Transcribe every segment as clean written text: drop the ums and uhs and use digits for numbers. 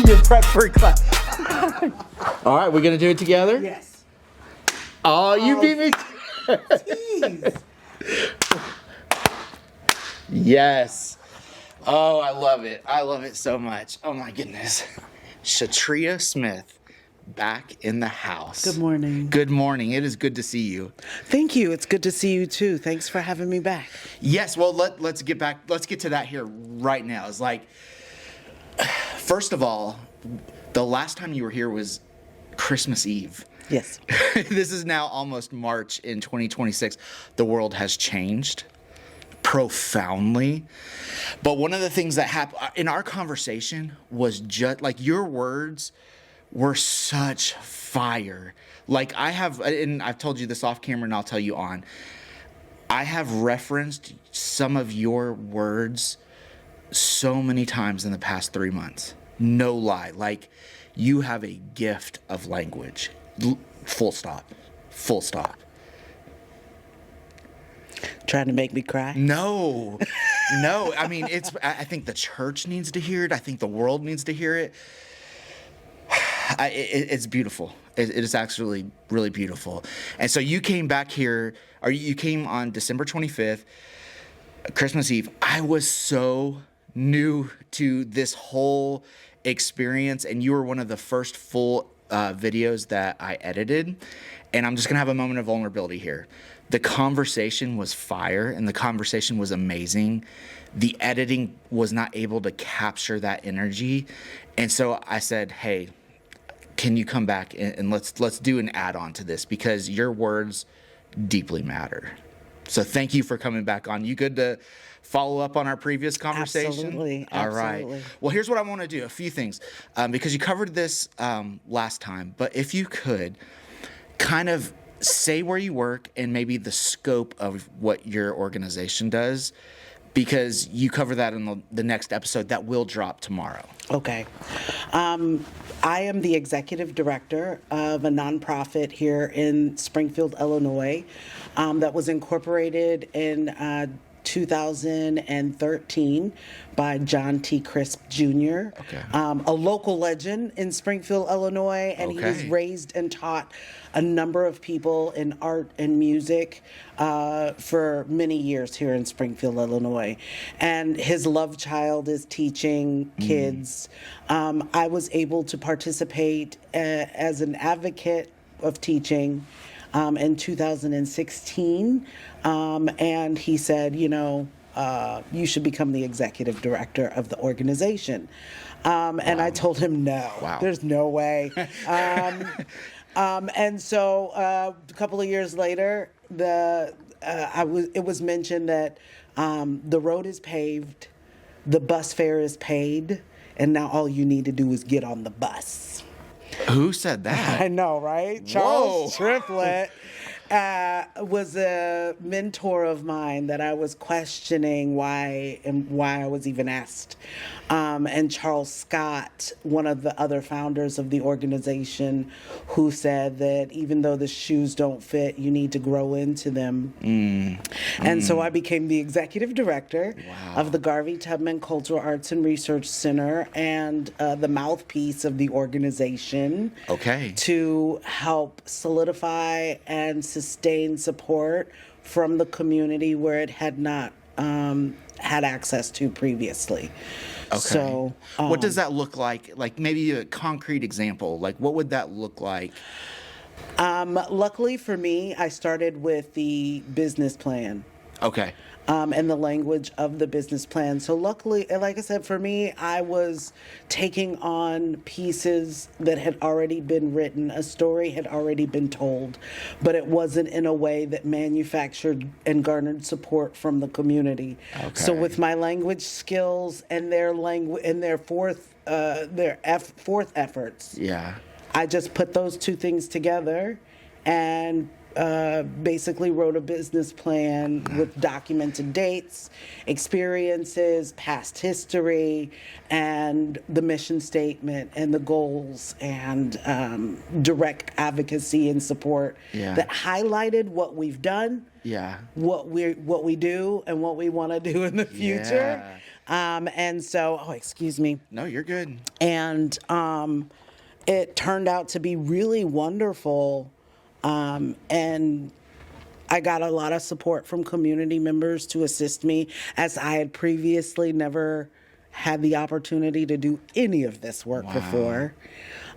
You're prep for class. All right, we're gonna do it together. Yes. Oh, you beat me. Jeez. Yes. Oh, I love it. I love it so much. Oh my goodness. Shatriya Smith, back in the house. Good morning. Good morning. It is good to see you. Thank you. It's good to see you too. Thanks for having me back. Yes. Well, let's get back. Let's get to that here right now. It's like, first of all, the last time you were here was Christmas Eve. Yes. This is now almost March in 2026. The world has changed profoundly. But one of the things that happened in our conversation was just like your words were such fire. Like and I've told you this off camera and I'll tell you on, I have referenced some of your words so many times in the past 3 months. No lie. Like, you have a gift of language. Full stop. Full stop. Trying to make me cry? No. No. I mean, I think the church needs to hear it. I think the world needs to hear it. It's beautiful. It is actually really beautiful. And so you came back here, or you came on December 25th, Christmas Eve. I was so new to this whole experience, and you were one of the first full videos that I edited. And I'm just gonna have a moment of vulnerability here. The conversation was fire, and the conversation was amazing. The editing was not able to capture that energy, and so I said, "Hey, can you come back and let's do an add-on to this, because your words deeply matter." So thank you for coming back on. You good to follow up on our previous conversation? Absolutely. All Absolutely. right. Well, here's what I want to do. A few things, because you covered this last time, but if you could kind of say where you work and maybe the scope of what your organization does, because you cover that in the next episode that will drop tomorrow. Okay. I am the executive director of a nonprofit here in Springfield, Illinois, that was incorporated in 2013 by John T. Crisp Jr., Okay. A local legend in Springfield, Illinois, and he has Okay. raised and taught a number of people in art and music for many years here in Springfield, Illinois. And his love child is teaching kids. I was able to participate as an advocate of teaching in 2016, and he said, you should become the executive director of the organization. And I told him, no, Wow. there's no way. And so a couple of years later, it was mentioned that the road is paved, the bus fare is paid, and now all you need to do is get on the bus. Who said that? I know, right? Charles Triplett was a mentor of mine that I was questioning why I was even asked. And Charles Scott, one of the other founders of the organization, who said that even though the shoes don't fit, you need to grow into them. And so I became the executive director of the Garvey Tubman Cultural Arts and Research Center and the mouthpiece of the organization. Okay. To help solidify and sustain support from the community where it had not had access to previously. Okay. So, what does that look like? Like maybe a concrete example. Like what would that look like? Luckily for me, I started with the business plan. Okay. And the language of the business plan. So luckily, like I said, for me, I was taking on pieces that had already been written. A story had already been told, but it wasn't in a way that manufactured and garnered support from the community. Okay. So with my language skills and their language and their fourth efforts, Yeah. I just put those two things together and basically wrote a business plan with documented dates, experiences, past history, and the mission statement and the goals and direct advocacy and support that highlighted what we've done, what we do, and what we want to do in the future. And so, oh, excuse me. No, you're good. And it turned out to be really wonderful. And I got a lot of support from community members to assist me, as I had previously never had the opportunity to do any of this work before.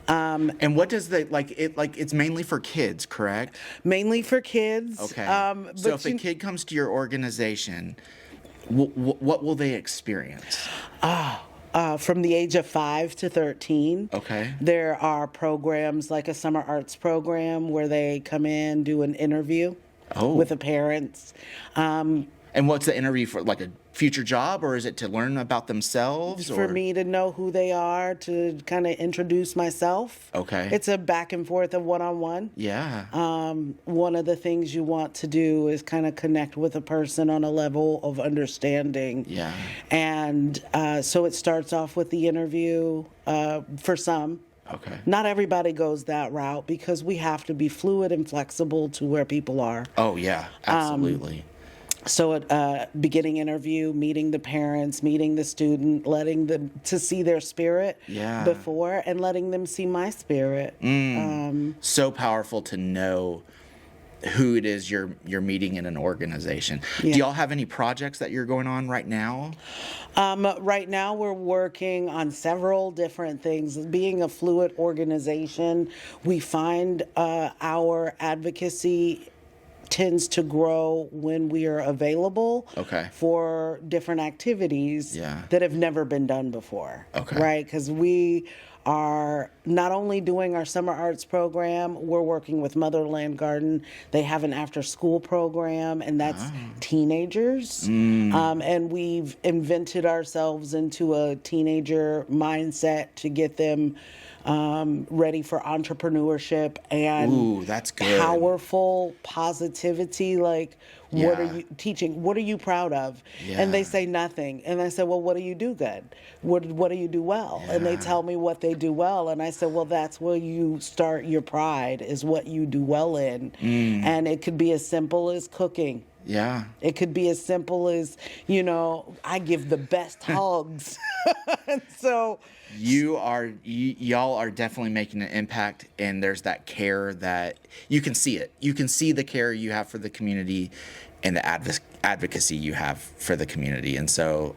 And what does it's mainly for kids, correct? Mainly for kids. Okay. But So if a kid comes to your organization, what will they experience? From the age of 5 to 13. Okay. There are programs like a summer arts program where they come in, do an interview with the parents. And what's the interview for, like a future job, or is it to learn about themselves? For me to know who they are, to kind of introduce myself. Okay. It's a back and forth of one-on-one. Yeah. One of the things you want to do is kind of connect with a person on a level of understanding. Yeah. And so it starts off with the interview for some. Okay. Not everybody goes that route because we have to be fluid and flexible to where people are. Oh, yeah, absolutely. So at beginning interview, meeting the parents, meeting the student, letting them to see their spirit before, and letting them see my spirit. So powerful to know who it is you're meeting in an organization. Yeah. Do y'all have any projects that you're going on right now? Right now, we're working on several different things. Being a fluid organization, we find our advocacy tends to grow when we are available for different activities that have never been done before. Right? Because we are not only doing our summer arts program, we're working with Motherland Garden. They have an after-school program, and that's teenagers. And we've invented ourselves into a teenager mindset to get them ready for entrepreneurship and that's good. Powerful positivity. Like, what are you teaching? What are you proud of? And they say nothing. And I said, well, what do you do good? What do you do well? And they tell me what they do well. And I said, well, that's where you start your pride, is what you do well in. And it could be as simple as cooking. Yeah. It could be as simple as, I give the best hugs. And so y'all are definitely making an impact, and there's that care that you can see it. You can see the care you have for the community and the advocacy you have for the community. And so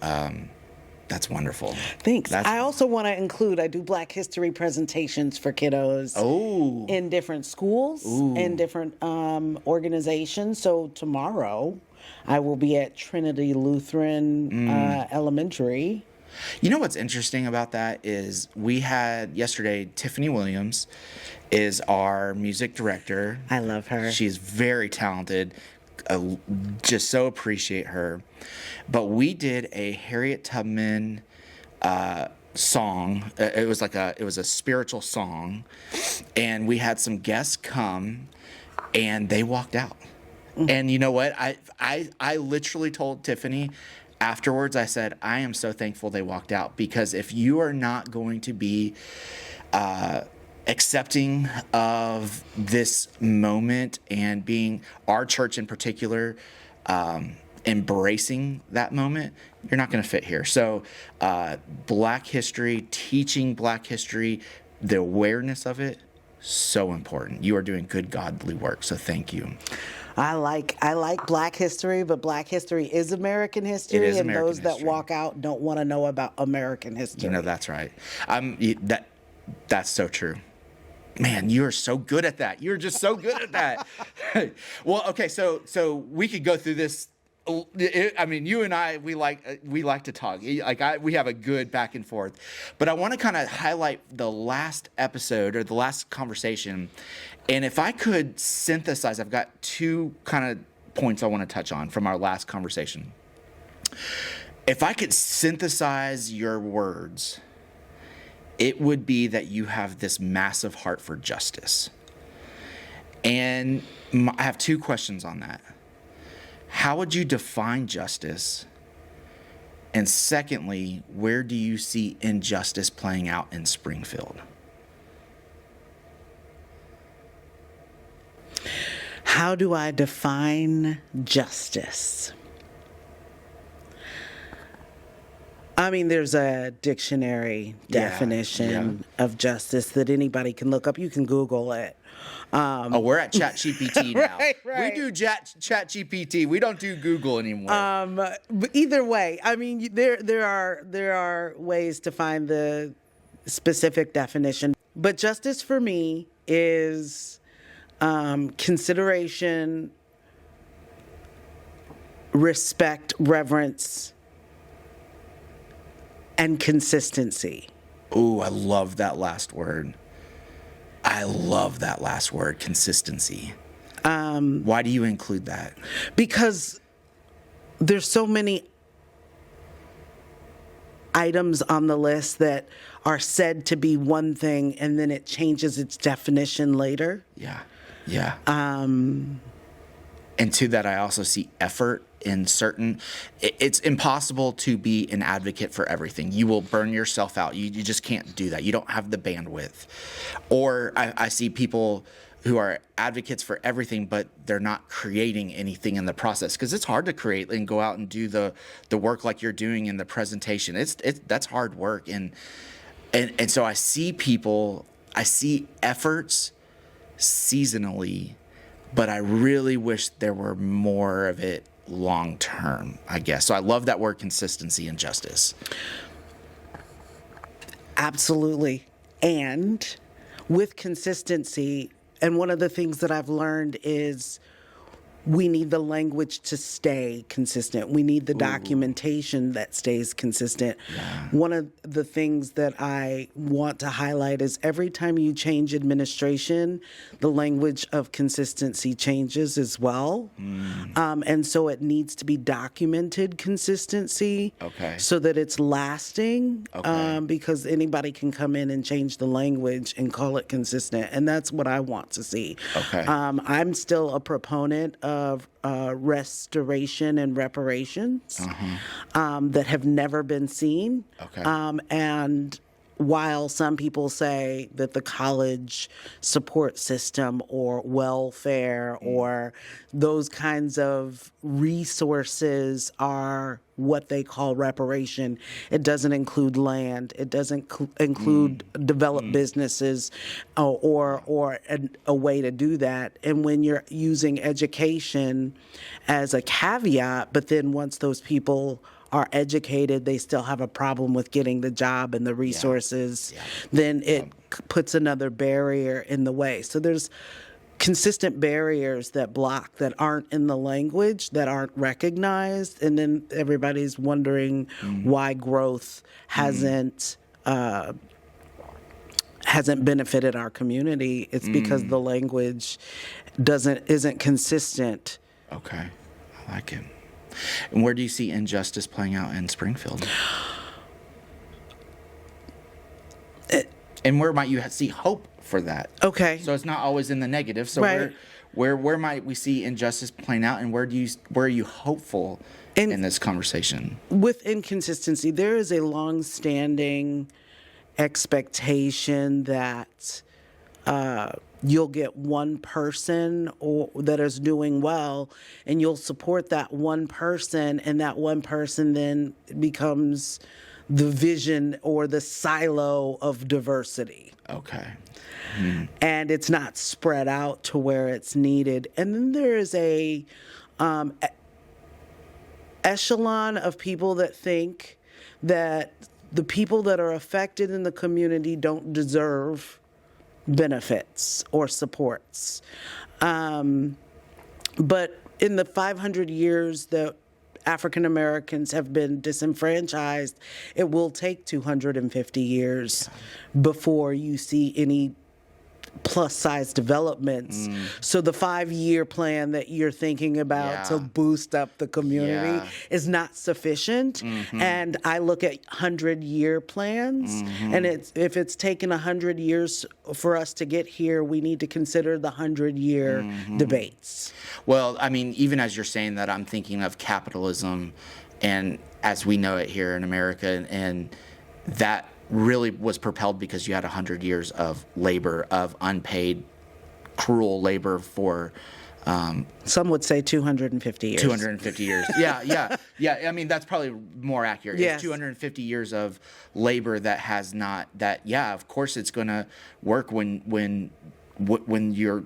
that's wonderful. Thanks. I also want to include, I do Black History presentations for kiddos in different schools and different organizations. So tomorrow I will be at Trinity Lutheran Elementary. You know what's interesting about that is we had yesterday, Tiffany Williams is our music director. I love her. She's very talented. Just so appreciate her. But we did a Harriet Tubman song. It was a spiritual song, and we had some guests come, and they walked out. And you know what? I literally told Tiffany afterwards, I said, I am so thankful they walked out, because if you are not going to be accepting of this moment and being, our church in particular, embracing that moment, you're not going to fit here. So Black history, teaching Black history, the awareness of it, so important. You are doing good godly work, so thank you. I like Black history, but Black history is American history, It is and American those that history. walk out don't want to know about American history. That's right. That's so true. Man, you're so good at that. You're just so good at that. Well, okay, so we could go through this. You and I, we like to talk. We have a good back and forth. But I want to kind of highlight the last episode or the last conversation. And if I could synthesize, I've got two kind of points I want to touch on from our last conversation. If I could synthesize your words, it would be that you have this massive heart for justice. And I have two questions on that. How would you define justice? And secondly, where do you see injustice playing out in Springfield? How do I define justice? I mean, there's a dictionary definition of justice that anybody can look up. You can Google it. We're at ChatGPT now. Right. We do ChatGPT. We don't do Google anymore. But either way, I mean, there are ways to find the specific definition. But justice for me is consideration, respect, reverence, and consistency. Ooh, I love that last word. Consistency. Why do you include that? Because there's so many items on the list that are said to be one thing and then it changes its definition later. Yeah. And to that, I also see effort in certain. It's impossible to be an advocate for everything. You will burn yourself out. You just can't do that. You don't have the bandwidth. Or I see people who are advocates for everything, but they're not creating anything in the process, because it's hard to create and go out and do the work like you're doing in the presentation. That's hard work, and so I see efforts seasonally, but I really wish there were more of it long term, I guess. So I love that word, consistency and justice. Absolutely. And with consistency, and one of the things that I've learned is we need the language to stay consistent. We need the documentation that stays consistent. Yeah. One of the things that I want to highlight is every time you change administration, the language of consistency changes as well. And so it needs to be documented consistency, so that it's lasting, because anybody can come in and change the language and call it consistent. And that's what I want to see. I'm still a proponent of restoration and reparations that have never been seen. And while some people say that the college support system or welfare or those kinds of resources are what they call reparation, it doesn't include land. It doesn't include developed businesses or a way to do that. And when you're using education as a caveat, but then once those people are educated, they still have a problem with getting the job and the resources, then it puts another barrier in the way. So there's consistent barriers that block, that aren't in the language, that aren't recognized, and then everybody's wondering why growth hasn't benefited our community. It's because the language isn't consistent. Okay, I like it. And where do you see injustice playing out in Springfield? And where might you see hope for that? Okay. So it's not always in the negative. So where might we see injustice playing out, and where are you hopeful in this conversation? With inconsistency, there is a long-standing expectation that you'll get one person that is doing well, and you'll support that one person, and that one person then becomes the vision or the silo of diversity. Okay. And it's not spread out to where it's needed. And then there is a echelon of people that think that the people that are affected in the community don't deserve benefits or supports. But in the 500 years that African Americans have been disenfranchised, it will take 250 years before you see any plus-size developments. So the 5-year plan that you're thinking about to boost up the community is not sufficient. And I look at 100-year plans, and if it's taken 100 years for us to get here, we need to consider the 100-year debates. Well, I mean, even as you're saying that, I'm thinking of capitalism, and as we know it here in America, and that really was propelled because you had 100 years of labor, of unpaid, cruel labor for Some would say 250 years. 250 years. Yeah. I mean, that's probably more accurate. Yes. It's 250 years of labor that has not, that, yeah, of course it's going to work when you're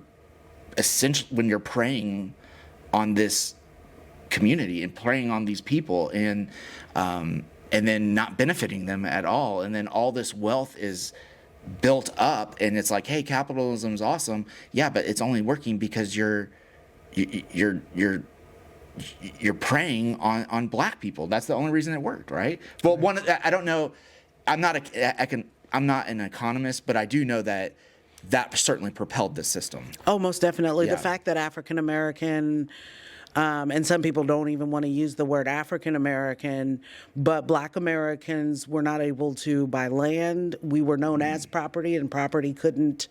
when you're preying on this community and preying on these people and then not benefiting them at all. And then all this wealth is built up and it's like, hey, capitalism's awesome. Yeah, but it's only working because you're preying on black people. That's the only reason it worked, right? Well, I don't know. I'm not an economist, but I do know that certainly propelled the system. Oh, most definitely. Yeah. The fact that African American, and some people don't even want to use the word African American, but Black Americans were not able to buy land. We were known as property, and property couldn't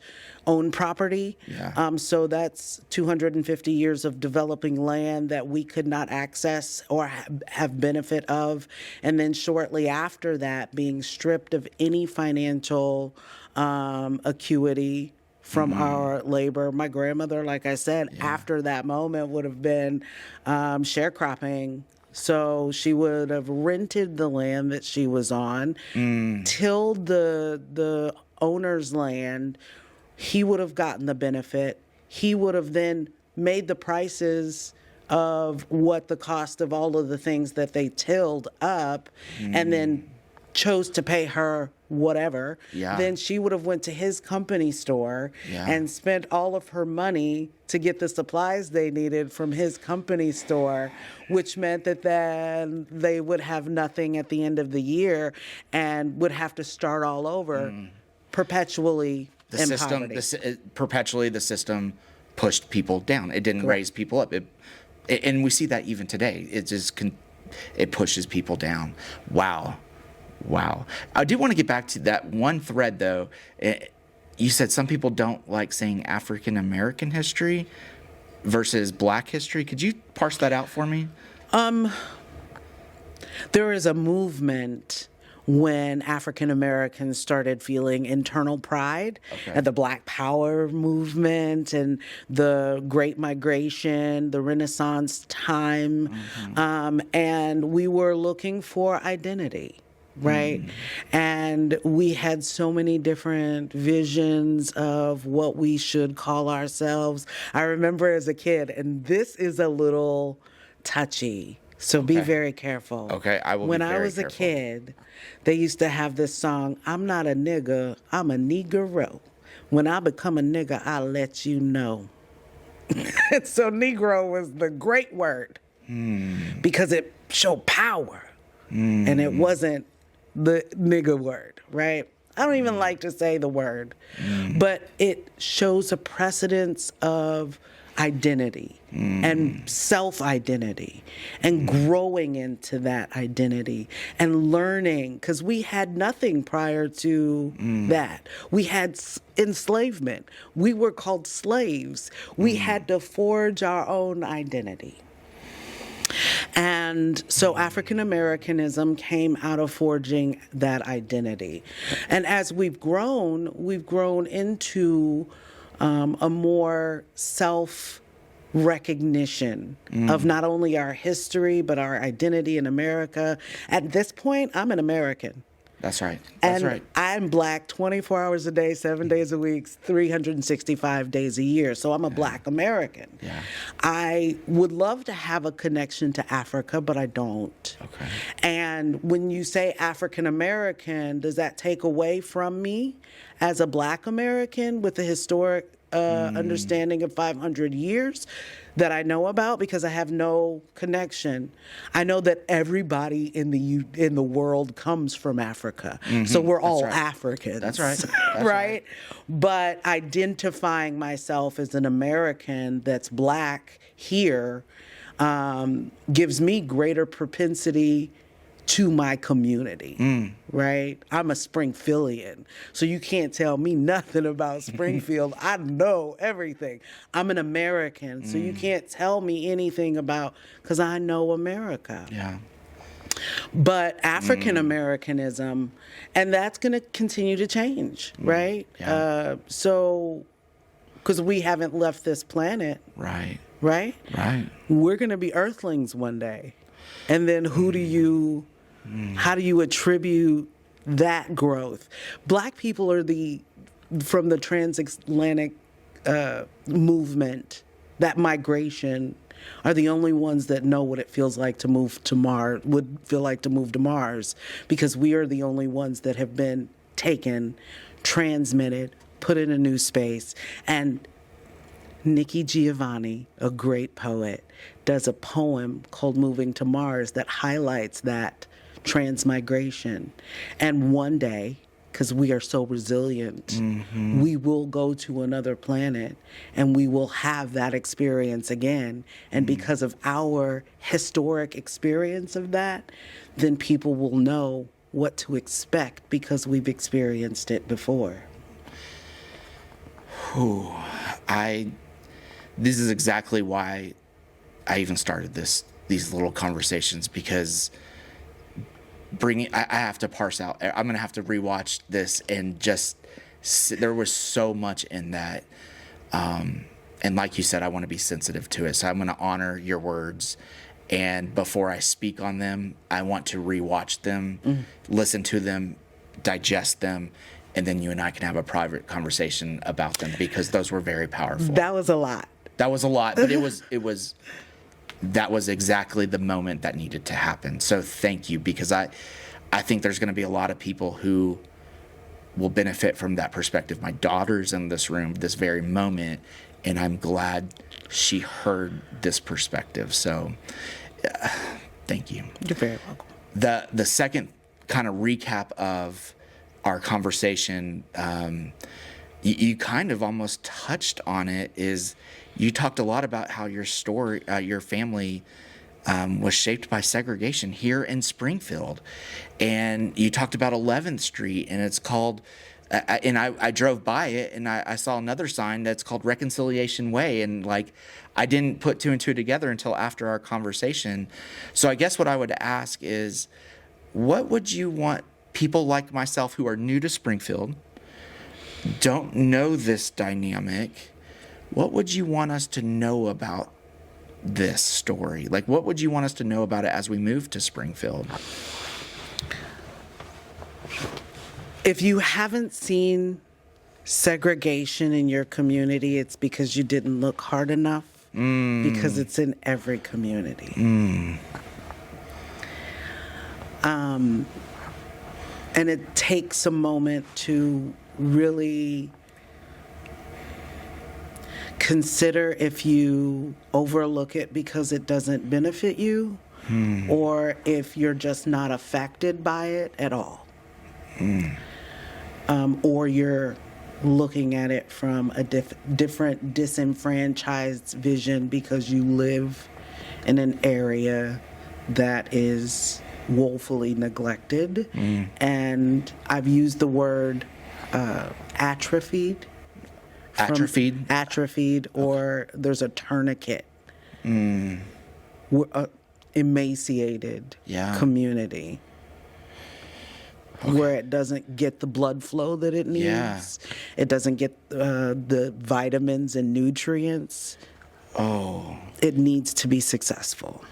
own property. Yeah. So that's 250 years of developing land that we could not access or have benefit of. And then shortly after that, being stripped of any financial acuity from our labor. My grandmother, like I said, after that moment would have been sharecropping. So she would have rented the land that she was on, tilled the owner's land. He would have gotten the benefit. He would have then made the prices of what the cost of all of the things that they tilled up, and then chose to pay her whatever. Yeah. Then she would have went to his company store and spent all of her money to get the supplies they needed from his company store, which meant that then they would have nothing at the end of the year and would have to start all over, perpetually in poverty. Perpetually the system pushed people down. It didn't raise people up. And we see that even today. It just it pushes people down. Wow. I do want to get back to that one thread, though. You said some people don't like saying African American history versus Black history. Could you parse that out for me? There is a movement when African Americans started feeling internal pride, and the Black Power movement and the Great Migration, the Renaissance time, and we were looking for identity. Right. And we had so many different visions of what we should call ourselves. I remember as a kid, and this is a little touchy, so be very careful. Okay, I will When be very I was careful. a kid, they used to have this song, I'm not a nigga, I'm a Negro. When I become a nigga, I'll let you know. So Negro was the great word because it showed power, and it wasn't the nigga word, right? I don't even like to say the word, but it shows a precedence of identity and self-identity and growing into that identity and learning, because we had nothing prior to that. We had enslavement. We were called slaves. We had to forge our own identity. And so African Americanism came out of forging that identity. And as we've grown into a more self-recognition of not only our history, but our identity in America. At this point, I'm an American. That's right. And I'm Black 24 hours a day, 7 days a week, 365 days a year. So I'm a Black American. Yeah. I would love to have a connection to Africa, but I don't. Okay. And when you say African American, does that take away from me as a Black American with a historic understanding of 500 years that I know about? Because I have no connection. I know that everybody in the world comes from Africa, so we're all Africans. That's right. That's right? But identifying myself as an American that's Black here gives me greater propensity to my community, right? I'm a Springfieldian, so you can't tell me nothing about Springfield. I know everything. I'm an American, so you can't tell me anything about, because I know America. Yeah. But African Americanism, and that's going to continue to change, right? Yeah. So, because we haven't left this planet. Right. right? Right. We're going to be earthlings one day. And then how do you attribute that growth? Black people are from the transatlantic movement, that migration, are the only ones that know what it feels like to move to Mars, would feel like to move to Mars, because we are the only ones that have been taken, transmitted, put in a new space. And Nikki Giovanni, a great poet, does a poem called Moving to Mars that highlights that transmigration. And one day, because we are so resilient, we will go to another planet and we will have that experience again. And because of our historic experience of that, then people will know what to expect because we've experienced it before. This is exactly why I even started these little conversations, because I have to parse out. I'm gonna have to rewatch this and there was so much in that, and like you said, I want to be sensitive to it. So I'm gonna honor your words, and before I speak on them, I want to rewatch them, listen to them, digest them, and then you and I can have a private conversation about them, because those were very powerful. That was a lot. That was a lot, but that was exactly the moment that needed to happen. So thank you, because I think there's going to be a lot of people who will benefit from that perspective. My daughter's in this room this very moment, and I'm glad she heard this perspective. So thank you. You're very welcome. The second kind of recap of our conversation, you kind of almost touched on it, is you talked a lot about how your story, your family was shaped by segregation here in Springfield. And you talked about 11th Street, and it's called, and I drove by it, and I saw another sign that's called Reconciliation Way. And like, I didn't put two and two together until after our conversation. So I guess what I would ask is, what would you want people like myself who are new to Springfield, don't know this dynamic, what would you want us to know about this story? Like, what would you want us to know about it as we move to Springfield? If you haven't seen segregation in your community, it's because you didn't look hard enough, because it's in every community. And it takes a moment to really consider if you overlook it because it doesn't benefit you, or if you're just not affected by it at all. Or you're looking at it from a different disenfranchised vision because you live in an area that is woefully neglected. And I've used the word atrophied. Atrophied, or there's a tourniquet. We're emaciated community. Where it doesn't get the blood flow that it needs. It doesn't get the vitamins and nutrients. It needs to be successful.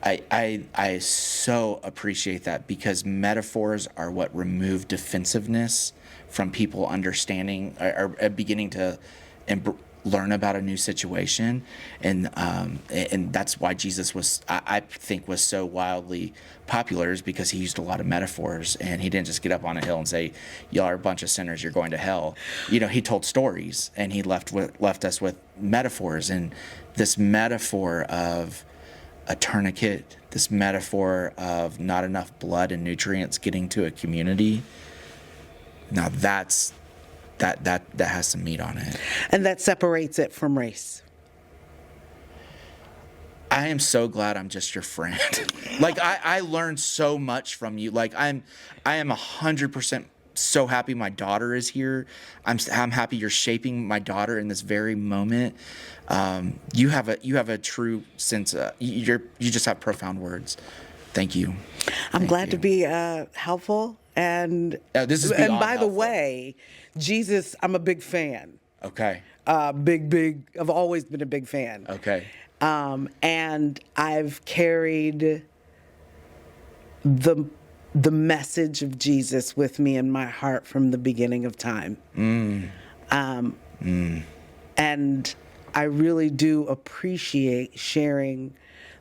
I so appreciate that, because metaphors are what remove defensiveness from people understanding or beginning to learn about a new situation, and that's why Jesus was, I think, was so wildly popular, is because he used a lot of metaphors, and he didn't just get up on a hill and say, "Y'all are a bunch of sinners, you're going to hell." He told stories, and he left us with metaphors, and this metaphor of a tourniquet, this metaphor of not enough blood and nutrients getting to a community. Now that has some meat on it. And that separates it from race. I am so glad I'm just your friend. Like, I learned so much from you. Like, I am 100% so happy my daughter is here. I'm happy you're shaping my daughter in this very moment. You have a true sense. You just have profound words. Thank you. I'm glad to be helpful. And this is and by helpful. the way, Jesus, I'm a big fan. Okay. Big. I've always been a big fan. Okay. And I've carried the message of Jesus with me in my heart from the beginning of time. And I really do appreciate sharing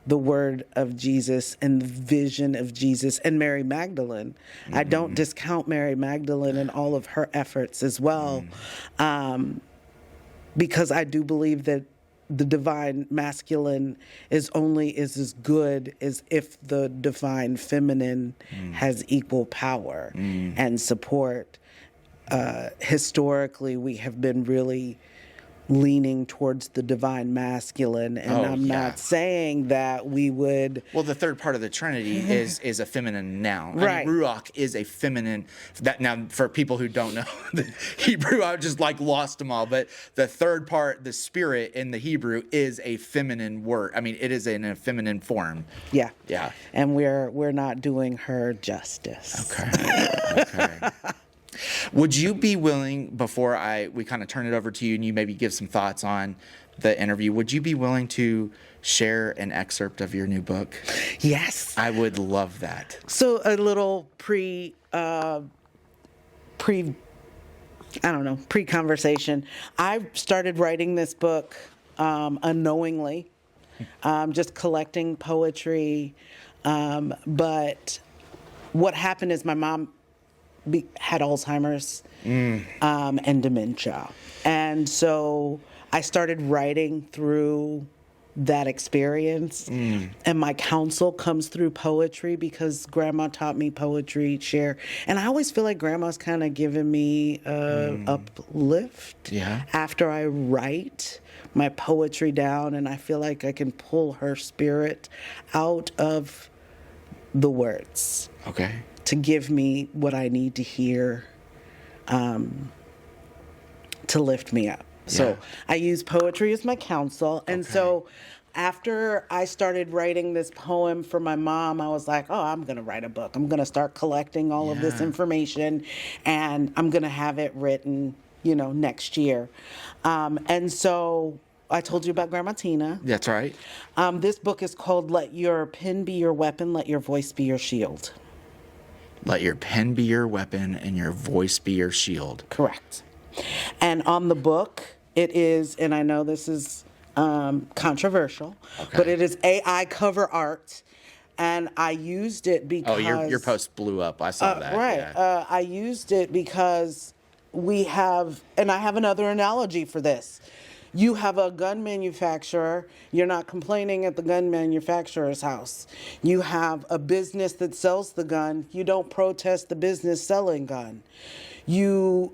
the word of Jesus and the vision of Jesus and Mary Magdalene. I don't discount Mary Magdalene and all of her efforts as well, because I do believe that the divine masculine is as good as if the divine feminine has equal power and support. Historically, we have been really leaning towards the divine masculine, and I'm not saying that we would. Well, the third part of the Trinity is a feminine noun. Right. I mean, ruach is a feminine. That now, for people who don't know the Hebrew, I just lost them all. But the third part, the spirit in the Hebrew, is a feminine word. I mean, it is in a feminine form. Yeah. Yeah. And we're not doing her justice. Okay. Would you be willing, before we kind of turn it over to you and you maybe give some thoughts on the interview, would you be willing to share an excerpt of your new book? Yes. I would love that. So a little pre-conversation. I started writing this book unknowingly, just collecting poetry. But what happened is my mom had Alzheimer's and dementia. And so I started writing through that experience. And my counsel comes through poetry because Grandma taught me poetry, share. And I always feel like Grandma's kind of giving me uplift after I write my poetry down, and I feel like I can pull her spirit out of the words. Okay. To give me what I need to hear to lift me up. So I use poetry as my counsel. And so after I started writing this poem for my mom, I was like, oh, I'm going to write a book. I'm going to start collecting all of this information, and I'm going to have it written, next year. And so I told you about Grandma Tina. That's right. This book is called Let Your Pen Be Your Weapon, Let Your Voice Be Your Shield. Let your pen be your weapon and your voice be your shield. Correct. And on the book, it is, and I know this is controversial, but it is AI cover art. And I used it because... Oh, your post blew up. I saw that. Right. Yeah. I used it because we have, and I have another analogy for this. You have a gun manufacturer, you're not complaining at the gun manufacturer's house. You have a business that sells the gun, you don't protest the business selling gun. You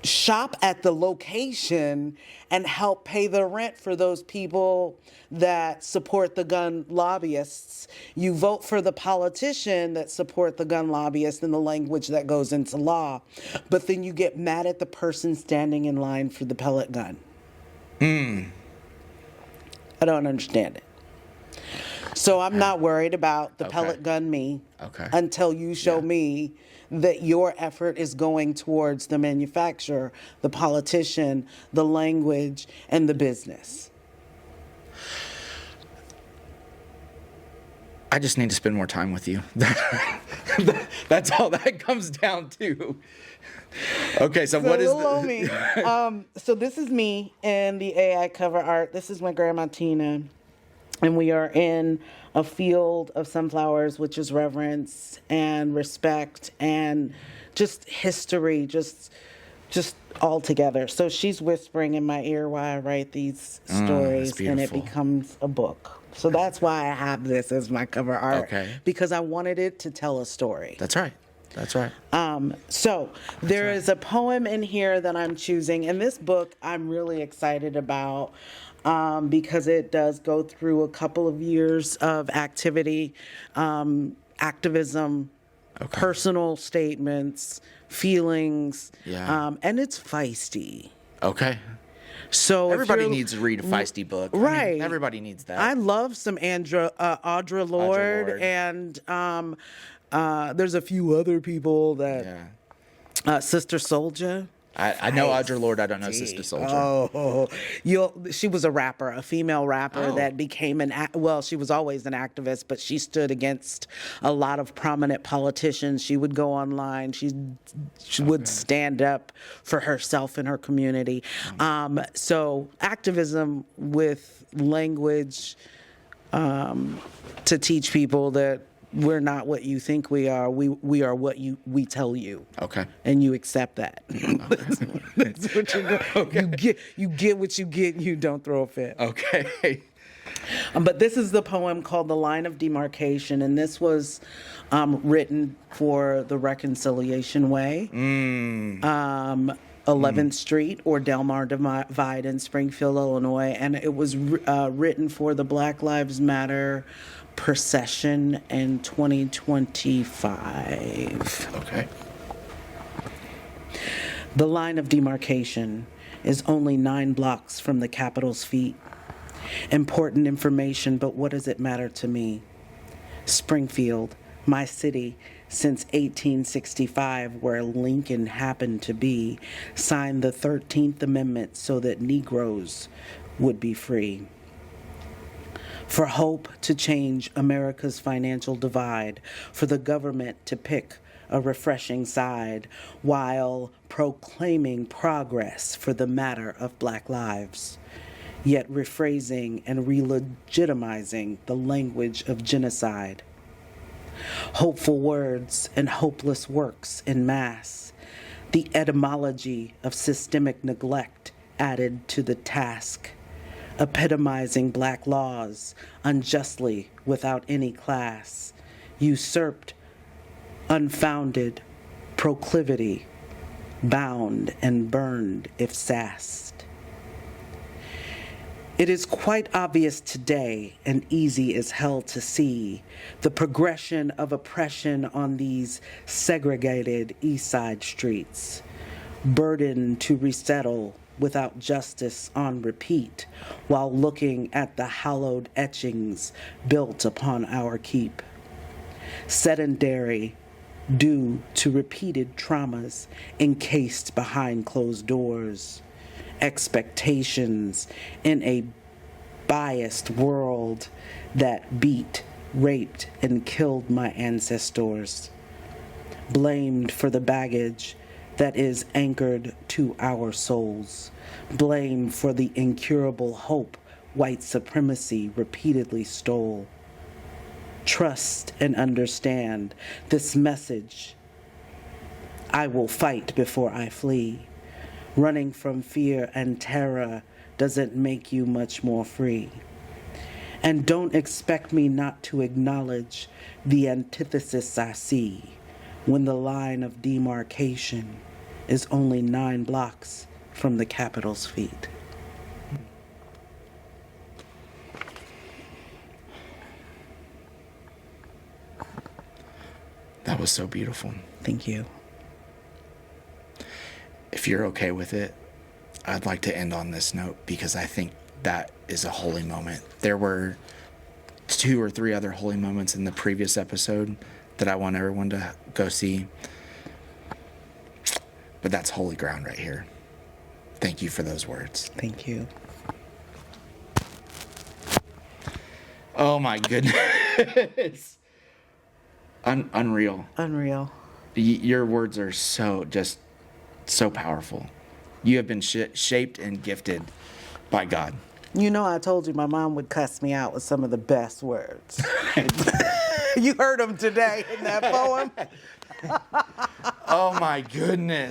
shop at the location and help pay the rent for those people that support the gun lobbyists. You vote for the politician that support the gun lobbyists and the language that goes into law. But then you get mad at the person standing in line for the pellet gun. I don't understand it. So I'm not worried about the pellet gun me until you show me that your effort is going towards the manufacturer, the politician, the language, and the business. I just need to spend more time with you. That's all that comes down to. Okay, so what is the... So this is me in the AI cover art. This is my Grandma Tina. And we are in a field of sunflowers, which is reverence and respect and just history, just all together. So she's whispering in my ear while I write these stories, and it becomes a book. So that's why I have this as my cover art, because I wanted it to tell a story. That's right. That's right. So there is a poem in here that I'm choosing, and this book I'm really excited about. Because it does go through a couple of years of activity, activism, personal statements, feelings, and it's feisty. Okay. So everybody needs to read a feisty book. Right. I mean, everybody needs that. I love some Audre Lorde, and there's a few other people that... Sister Souljah. I know Audre Lorde. I don't know Sister Soldier. Oh, she was a rapper, a female rapper that became she was always an activist, but she stood against a lot of prominent politicians. She would go online. She would stand up for herself and her community. So activism with language to teach people that we're not what you think we are. We are what we tell you. Okay. And you accept that. That's what you get what you get. You don't throw a fit. Okay. But this is the poem called "The Line of Demarcation," and this was written for the Reconciliation Way. 11th Street or Delmar Divide in Springfield, Illinois, and it was written for the Black Lives Matter procession in 2025. Okay. The line of demarcation is only 9 blocks from the Capitol's feet. Important information, but what does it matter to me? Springfield, my city, since 1865, where Lincoln happened to be, signed the 13th Amendment so that Negroes would be free. For hope to change America's financial divide, for the government to pick a refreshing side while proclaiming progress for the matter of Black lives, yet rephrasing and re-legitimizing the language of genocide. Hopeful words and hopeless works in mass, the etymology of systemic neglect added to the task, epitomizing Black laws unjustly without any class, usurped, unfounded proclivity, bound and burned if sassed. It is quite obvious today and easy as hell to see the progression of oppression on these segregated East Side streets, burdened to resettle without justice on repeat, while looking at the hallowed etchings built upon our keep. Sedentary due to repeated traumas encased behind closed doors. Expectations in a biased world that beat, raped, and killed my ancestors. Blamed for the baggage that is anchored to our souls. Blame for the incurable hope white supremacy repeatedly stole. Trust and understand this message. I will fight before I flee. Running from fear and terror doesn't make you much more free. And don't expect me not to acknowledge the antithesis I see when the line of demarcation is only 9 blocks from the Capitol's feet. That was so beautiful. Thank you. If you're okay with it, I'd like to end on this note because I think that is a holy moment. There were 2 or 3 other holy moments in the previous episode that I want everyone to go see. But that's holy ground right here. Thank you for those words. Thank you. Oh my goodness. Unreal. Unreal. Your words are so powerful. You have been shaped and gifted by God. You know, I told you my mom would cuss me out with some of the best words. You heard them today in that poem. Oh my goodness.